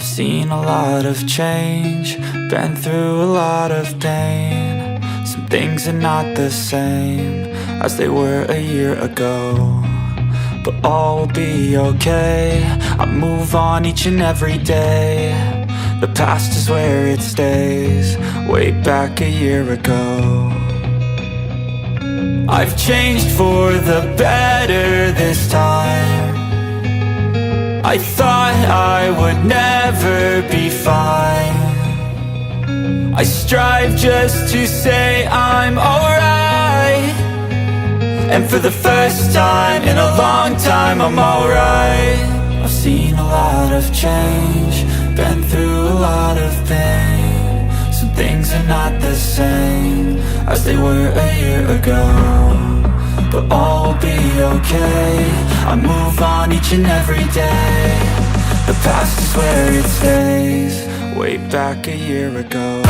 I've seen a lot of change, been through a lot of pain. Some things are not the same as they were a year ago, but all will be okay. I move on each and every day. The past is where it stays, way back a year ago. I've changed for the better this time. I thought I would never be fine. I strive just to say I'm alright, and for the first time in a long time I'm alright. I've seen a lot of change, been through a lot of pain. Some things are not the same as they were a year ago, but all will be okay. I move on each and every day. The past is where it stays, way back a year ago.